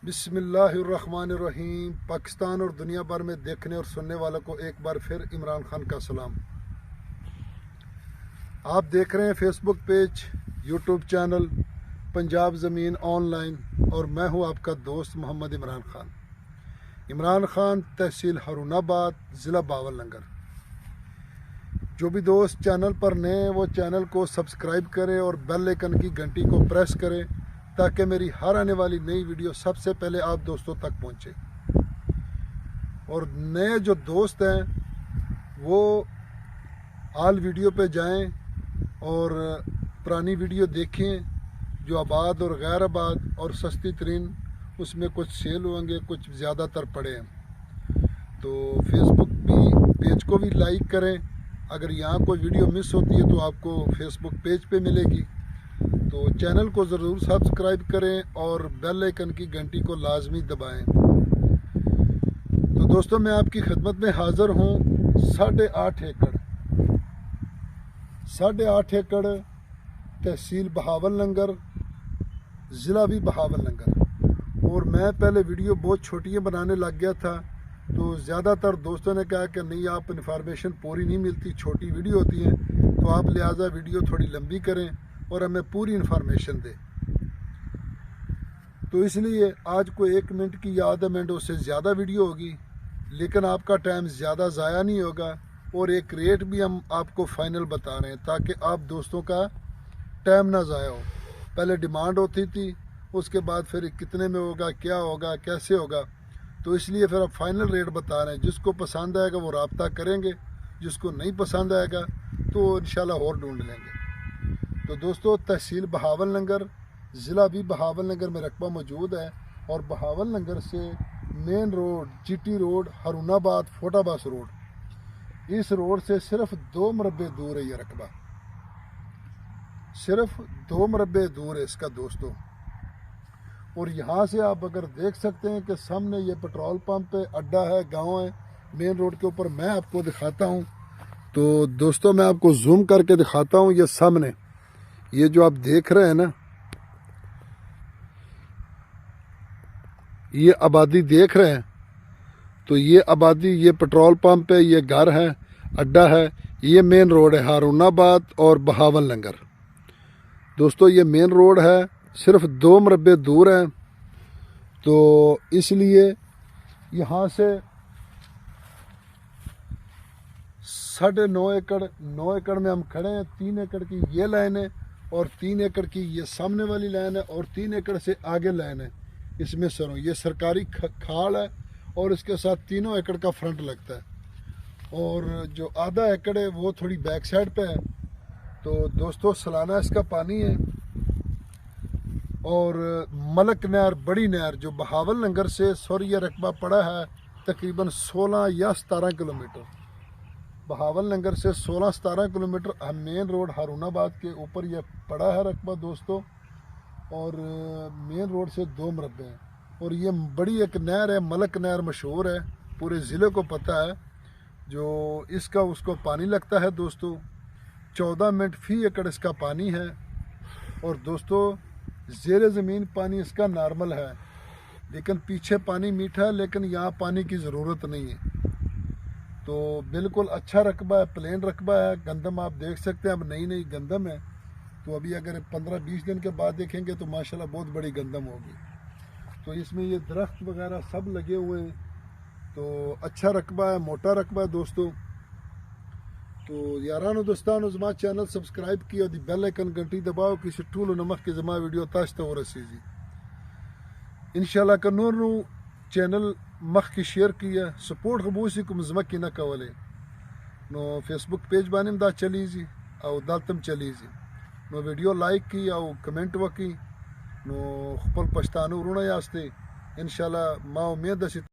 بسم اللہ الرحمن الرحیم۔ پاکستان اور دنیا بھر میں دیکھنے اور سننے والوں کو ایک بار پھر عمران خان کا سلام۔ آپ دیکھ رہے ہیں فیس بک پیج، یوٹیوب چینل پنجاب زمین آن لائن، اور میں ہوں آپ کا دوست محمد عمران خان۔ عمران خان، تحصیل ہارون آباد، ضلع بہاول نگر۔ جو بھی دوست چینل پر نئے ہیں وہ چینل کو سبسکرائب کریں اور بیل آئکن کی گھنٹی کو پریس کریں تاکہ میری ہر آنے والی نئی ویڈیو سب سے پہلے آپ دوستوں تک پہنچے۔ اور نئے جو دوست ہیں وہ آل ویڈیو پہ جائیں اور پرانی ویڈیو دیکھیں جو آباد اور غیر آباد اور سستی ترین، اس میں کچھ سیل ہوں گے، کچھ زیادہ تر پڑے ہیں۔ تو فیس بک پیج کو بھی لائک کریں۔ اگر یہاں کوئی ویڈیو مس ہوتی ہے تو آپ کو فیس بک پیج پہ ملے گی، تو چینل کو ضرور سبسکرائب کریں اور بیل آئکن کی گھنٹی کو لازمی دبائیں۔ تو دوستوں، میں آپ کی خدمت میں حاضر ہوں 8.5 ایکڑ 8.5 ایکڑ تحصیل بہاول نگر، ضلع بھی بہاول نگر۔ اور میں پہلے ویڈیو بہت چھوٹیاں بنانے لگ گیا تھا، تو زیادہ تر دوستوں نے کہا کہ نہیں، آپ انفارمیشن پوری نہیں ملتی، چھوٹی ویڈیو ہوتی ہیں، تو آپ لہٰذا ویڈیو تھوڑی لمبی کریں اور ہمیں پوری انفارمیشن دے۔ تو اس لیے آج کوئی 1 منٹ کی یا آدھا منٹ اس سے زیادہ ویڈیو ہوگی، لیکن آپ کا ٹائم زیادہ ضائع نہیں ہوگا، اور ایک ریٹ بھی ہم آپ کو فائنل بتا رہے ہیں تاکہ آپ دوستوں کا ٹائم نہ ضائع ہو۔ پہلے ڈیمانڈ ہوتی تھی، اس کے بعد پھر کتنے میں ہوگا، کیا ہوگا، کیسے ہوگا، تو اس لیے پھر اب فائنل ریٹ بتا رہے ہیں۔ جس کو پسند آئے گا وہ رابطہ کریں گے، جس کو نہیں پسند آئے گا تو انشاءاللہ اور ڈھونڈ لیں گے۔ تو دوستو، تحصیل بہاول نگر، ضلع بھی بہاول نگر میں رقبہ موجود ہے، اور بہاول نگر سے main road, G T road, Haroonabad, Fort باس روڈ، اس روڈ سے صرف 2 مربع دور ہے یہ رقبہ، صرف 2 مربع دور ہے اس کا دوستو۔ اور یہاں سے آپ اگر دیکھ سکتے ہیں کہ سامنے یہ پیٹرول پمپ ہے، اڈا ہے، گاؤں ہے، مین روڈ کے اوپر میں آپ کو دکھاتا ہوں۔ تو دوستو، میں آپ کو زوم کر کے دکھاتا ہوں، یہ سامنے یہ جو آپ دیکھ رہے ہیں نا، یہ آبادی دیکھ رہے ہیں، تو یہ آبادی، یہ پیٹرول پمپ ہے، یہ گھر ہے، اڈا ہے، یہ مین روڈ ہے ہارون آباد اور بہاول نگر۔ دوستو، یہ مین روڈ ہے، صرف 2 مربع دور ہیں، تو اس لیے یہاں سے 9.5 ایکڑ 9 ایکڑ میں ہم کھڑے ہیں۔ 3 ایکڑ کی یہ لائن ہے، اور 3 ایکڑ کی یہ سامنے والی لائن ہے، اور 3 ایکڑ سے آگے لائن ہے، اس میں سروں یہ سرکاری کھال ہے، اور اس کے ساتھ 3 ایکڑ کا فرنٹ لگتا ہے، اور جو آدھا ایکڑ ہے وہ تھوڑی بیک سائڈ پہ ہے۔ تو دوستو، سالانہ اس کا پانی ہے، اور ملک نہر، بڑی نہر جو بہاول نگر سے یہ رقبہ پڑا ہے تقریباً 16 یا 17 کلومیٹر۔ بہاول نگر سے 16-17 کلومیٹر مین روڈ ہارون آباد کے اوپر یہ پڑا ہے رقبہ دوستو، اور مین روڈ سے 2 مربع ہیں۔ اور یہ بڑی ایک نہر ہے، ملک نہر مشہور ہے، پورے ضلع کو پتہ ہے، جو اس کو پانی لگتا ہے دوستو 14 منٹ فی ایکڑ اس کا پانی ہے۔ اور دوستو، زیر زمین پانی اس کا نارمل ہے، لیکن پیچھے پانی میٹھا ہے، لیکن یہاں پانی کی ضرورت نہیں ہے۔ تو بالکل اچھا رقبہ ہے، پلین رقبہ ہے۔ گندم آپ دیکھ سکتے ہیں، اب نئی گندم ہے، تو ابھی اگر 15-20 دن کے بعد دیکھیں گے تو ماشاءاللہ بہت بڑی گندم ہوگی۔ تو اس میں یہ درخت وغیرہ سب لگے ہوئے ہیں، تو اچھا رقبہ ہے، موٹا رقبہ ہے دوستو۔ تو یارانو دوستانو، زما چینل سبسکرائب کیا، دی بیل آئکن گھنٹی دباؤ، کسی ٹول نمک کی زما ویڈیو تاشتا ہو رسیزی انشاءاللہ کا نور چینل مخ کی شیئر کیا سپورٹ خبوسی کو مزمکی نہ کولے نو فیس بک پیج بانیم دا چلیزی او دالتم چلیزی نو ویڈیو لائک کی او کمنٹ وکی نو خپل پښتانه ورونه یاستئ انشاءاللہ ما امید ده